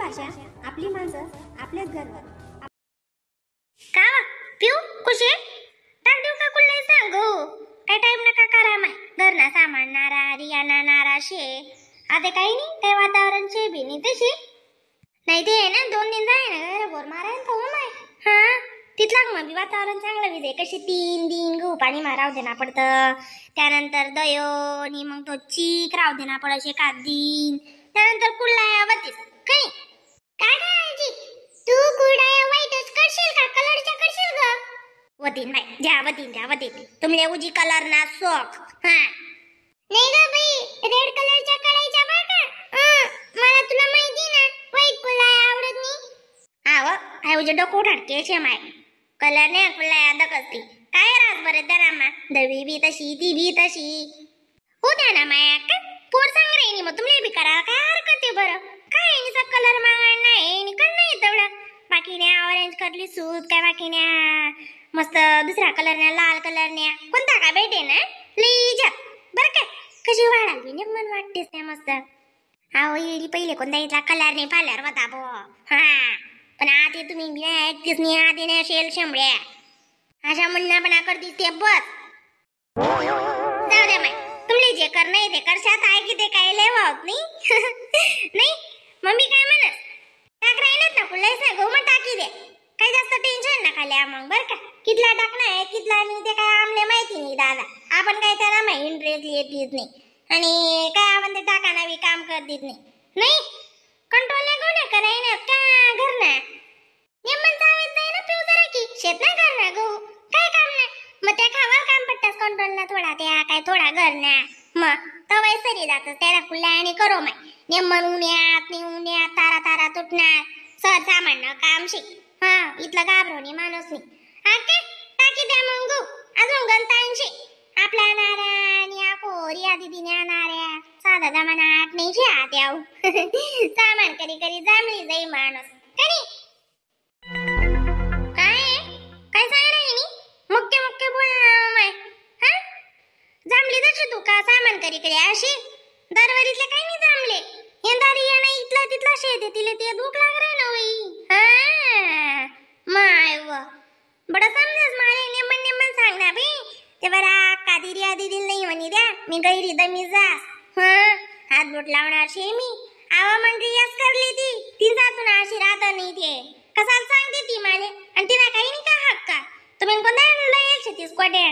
भाषा, आपली माणसं, आपलेच घर. का पिऊ कुशे टाक देऊ का कुल्ले सांगू काय टाइम नका करा माय घरना सामान नारा रियाना नारा शे आता काही नाही काय वातावरण शे बी नाही तशी नाही ते ना 2 दिन जाय ना घर बोर मारायला तो माय हा तिथला मग बी वातावरण चांगलं विजे कशी 3 दिन गहू पाणी माराव देना पडतं त्यानंतर दयो आणि मग तो चीक राव देना पडशे 1 दिन त्यानंतर कुल्लाया वतीस काही काय करायची तू कुडाया वाईटच करशील का कलरच्या करशील ग वतीन बाई ज्या वतीन तुमले उजी कलर ना सोक हा नाही ग बाई रेड कलरच्या करायच्या बा का मला तुला माहिती ना व्हाईट कुलाय आवडत नाही आव आय उजे डोको ठाटके छे माय कलर ने कुलाय दकसती काय रास बरे दरामा दवी बी तशी ती बी तशी उद्या ना माय का पोर सांग रे नी मग तुमले बी करा काय हरकत आहे बरं काय निसा कलर मागण नाही नि कण नाही तेवढं बाकीने ऑरेंज करली सूट काय बाकीने मस्त दुसरा कलर ने लाल कलर ने कोणता का भेटे ना लीजत बर काय कशी वाढाल बी मन वाटतेस त्या मस्त आहो येडी पहिले कोणता इथला कलर ने पाल्यार होता बो हा पण आधी तुम्ही बी ऐकतेस नाही आधी ने शेल शंभड्या अशा म्हणण्यापणा करतीस ते बस जाऊ दे माय तुमले जे कर नाही ते करशात आहे की ते काय लय वाहत नाही नाही मम्मी काय म्हणत टाक राहिलेत ना कुठलाही सांगू मग टाकी दे काही जास्त टेन्शन नका लिया मग बर का कितला टाकणार आहे कितला नाही ते काय आमले माहिती नाही दादा आपण काय त्याला माहिती इंटरेस्ट येत नाही आणि काय आपण ते टाकाना बी काम कर देत नाही कंट्रोल नाही कोण कराय ना का घरना नियमन चालत नाही ना पिऊ जरा की शेत ना करना गो काय काम नाही मग त्या खावा काम पडतास कंट्रोल ना थोडा त्या काय थोडा घरना मग तवाय सरी जात त्याला कुल्ला आणि करो माय नियमन उन्यात तारा तारा तुटणार सर सामान काम शिक हा इथलं घाबरवणी माणूस नाही हा काय टाकी द्या मग गो अजून गंतांशी आपल्या नाऱ्या आणि आकोरी आधी दिन्या नाऱ्या साधा जमानात नाही शे आत याव सामान करी करी जांभळी जाई माणूस करी काय सांगणार नी मुख्य बोल माय हा जांभळी तशी तू का सामान करी करी अशी दरवारीतले काही नाही जांभले यंदारी येणं इथला तिथला शेत तिले ते दुख लाग रे ना वई हा माय व बडा समजस मारे नेमन सांग ना बी ते बरा कादिरी आदी दिल नाही म्हणी द्या मी गैरी दमी जा हात बोट लावणार शे मी आवा मंडळी याच करली ती जातून अशी राहत नाही ते कसाल सांगते ती माले आणि तिला काही नाही का हक्का तुम्ही कोणता लय शेतीस कोटे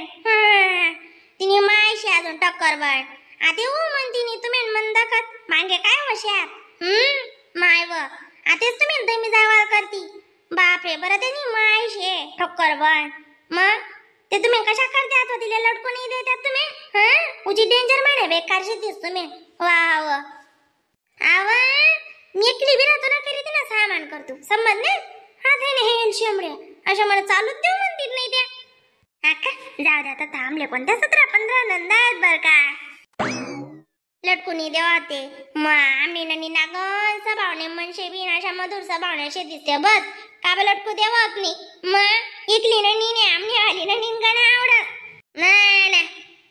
तिने मायशी अजून टक्कर बळ आते हो म्हणती नी तुम्ही मन दाखत मागे काय होशात माय व आतेच तुम्ही दमी जावा करती बापरे बरं ते नी मायशे ठक्कर बळ मग ते तुम्ही कशा करते आता तिला लटकून नाही देतात तुम्ही उजी डेंजर माने बेकार शेतीस तुम्ही वाव आव मी एकली बी राहतो ना करीत ना सामान करतो समज ना हा थे ना हे शेंबडे अशा मला चालूच देऊ म्हणतील नाही त्या काका जाऊ द्या आता थांबले कोणत्या 17-15 नंदात बर का लटकुनी देवा ते मग आम्ही ननी नागन सभावने मनशे बी अशा मधुर सभावने शेतीस बस का लटकू देवा नाही मग इकली ननी ने आम्ही आली ननी गण आवडत ना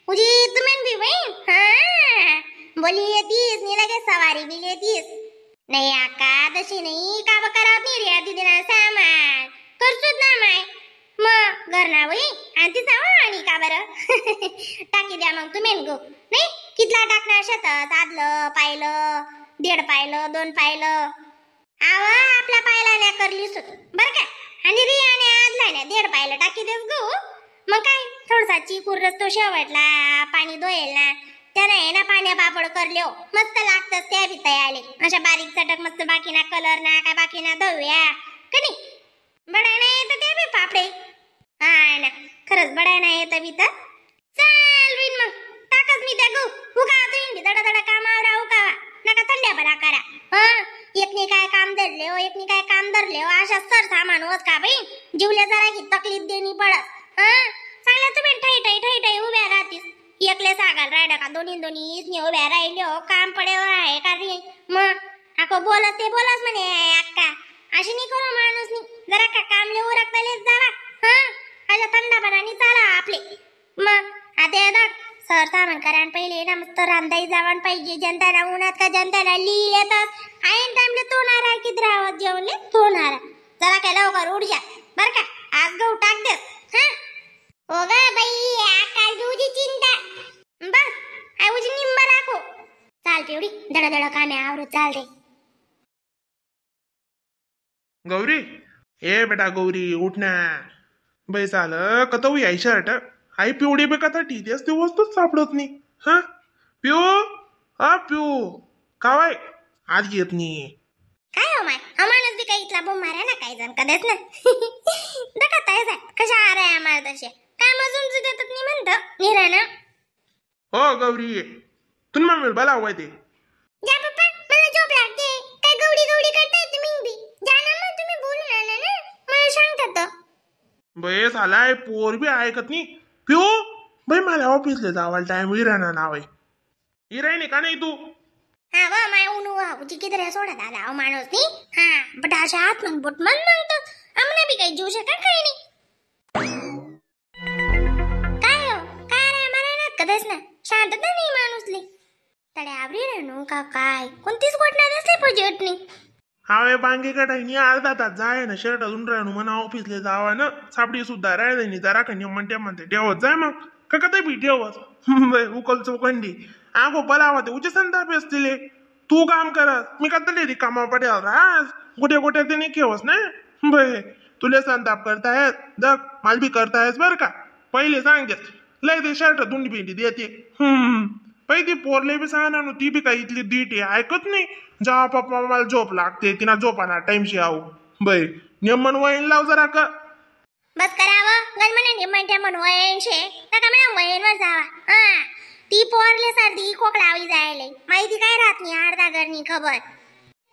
उजी तुम्ही बी बाई हा बोली येतीस नी लगे सवारी बी येतीस नाही आका तशी नाही का करावत नाही रे आधी दिना सामान करतोच ना माय मग घर ना बाई आणि ती जावा आणि का बरं टाकी द्या मग तुम्ही गो नाही कितला टाकणार शेतात आदलं पाहिलं 1.5 पाहिलं 2 पाहिलं आवा आपल्या पायला नाही करली सुट बर काय आणि रियाने आदला नाही 1.5 पाहिलं टाकी देस गो मग काय थोडसा चिकूर रस्तो शेवटला पाणी धुयेल ना त्याने ना पाण्या पापड करल्यो मस्त लागतात त्या बी आले अशा बारीक चटक मस्त बाकीना कलर ना काय बाकीना धुया कधी बडा नाही येत ते बी पापडे हाय ना खरंच बडा नाही येत बी तर चाल बिन मग टाकच मी त्या गो उका तुम्ही दडा कामावर उकावा नका थंड्या बरा करा एकनी काय काम धरले हो एकनी काय काम धरले हो अशा सर सामान होत का बाई जीवल्या जरा की तकलीफ देणी पडत चांगल्या तुम्ही ठई उभ्या राहतीस एकले सागाल राहिला का दोन्ही इसने उभ्या राहिले हो काम पडे आहे का रे मग आको बोलत ते बोलस म्हणे अक्का अशी नाही करू माणूस नी जरा का कामले उरकतालेच जावा अशा थंडापणाने चाला आपले मग आता सर सामान करा पहिले ना मस्त रांधाई जावण पाहिजे जनताला उन्हात का जनताला ली येतात आयन टाइमले तोणार आहे किती रावत जेवले तोणार जरा काय लवकर उठ जा बर का आज गहू टाक दे हां ओ ग बाई आकाल तुझी चिंता बस आई उजी निंबा राखो चाल पिवडी दडा दडा कामे आवरू चाल रे गौरी ए बेटा गौरी उठ ना बाई झालं कत आई शर्ट आई पिवडी बे कथा ठी तेच ते वस्तूच सापडत नाही हा पिऊ हा पिऊ कावाय आज येत नाही काय हो माय अमानस बी काही इथला बोम मारा ना काही जण कदेच ना दका ताय जाय कशा आ रहा है हमारे तसे काय मजून जी देतात नाही म्हणतं निरानं हो गौरी तुला मम्मी भला हवाय ते जा पप्पा मला झोप लागते काय गवडी गवडी करताय तुम्ही बी जाना मग तुम्ही बोलून आला ना मला सांगतात बे झालाय पोर बी ऐकत नाही पिऊ बाई मला ऑफिसला जावायला टाइम इराणा नाव आहे इराणी का नाही तू हा वा माय उनु उची किधर है सोडा दादा ओ माणूस नी हा बट अशा हात मग बोट मन मागतो आम्हाला बी काही जीव शकत काही नाही काय हो काय रे मला ना कदेच ना शांतता नाही माणूसली तडे आवरी राहणू का काय कोणतीच घटना नसली पाहिजे नाही हावे बांगे कटाईनी अर्धा तास जाय ना शर्ट अजून राहणू म्हणा ऑफिसला जावा ना सापडी सुद्धा राहिली जरा काही म्हणते ठेवत जाय मग का कधी बी ठेवत उकल चौकंडी आगो बलावा ते उचे संताप असतील तू काम करत मी कधी कामा पडेल राज गोट्या गोट्या ते नाही खेळवस ना बे तुले संताप करतायत दग माल बी करतायस बर का पहिले सांगतेस लय ते शर्ट दुंडी पिंडी देते पहिले ती पोरले बी सांगा ना ती बी काही इथली दीट आहे ऐकत नाही जा पप्पा मला झोप लागते तिना झोपाना टाइमशी आऊ बै नियमन वहीन लाव जरा का बस करावं गणमने निमंट्या म्हणून वयनशे नका म्हणा वयनवर जावा हा ती पोरले सर्दी खोकलावी जायले माहिती काय राहत नाही अर्धा घरनी खबर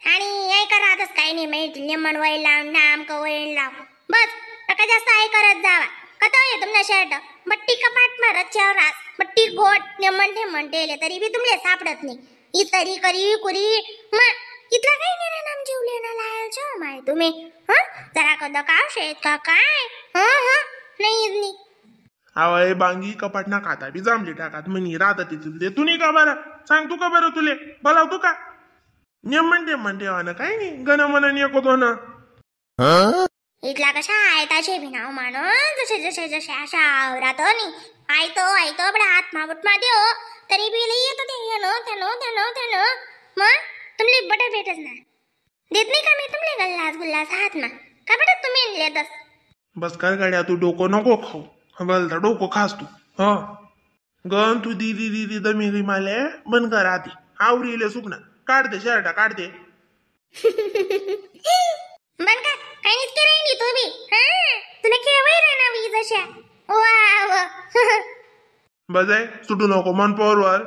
आणि ऐका राहतच काही नाही माहिती निमन वयन लाव नाम का वयन लाव बस नका जास्त ऐ करत जावा कथा ये तुमना शर्ट बट्टी कपाट मारत रास बट्टी गोट निमन ठेमन टेले तरी बी तुमले सापडत नाही ही तरी करी कुरी मग इथला काही नाही नाम जीवले ना लायल छो माय तुम्ही हं जरा कदा काव शेत का काय हं नाही इजनी आवय बांगी कपाट ना खाता बी जांभली टाकात म्हणी राहतात तिथून ते तू नाही का बरं सांग तू का बरं तुले बोलाव तू का म्हणते ना काय नाही गण मन एको ना इथला कशा आयताचे भिनाव माणूस जसे जसे जसे अशा आवरात नी आयतो बडा आत्मा बुटमा देव तरी बी लई येतो ते त्यानो मग तुमले बटर भेटच ना देत नाही का मी तुमले गुल्लास हात ना का बटा तुम्ही लेतस बस कर गाड्या तू डोकं नको खाऊ बोलता डोकं खास तू हा गण तू दीदी दमी रिमाले बंद कर आधी आवरीले सुकना काढते शर्टा काढते बन का काही इतके राहिली तू बी हा तुला केवळ राहणार वी जशा वा बजाय सुटू नको मन पोरवर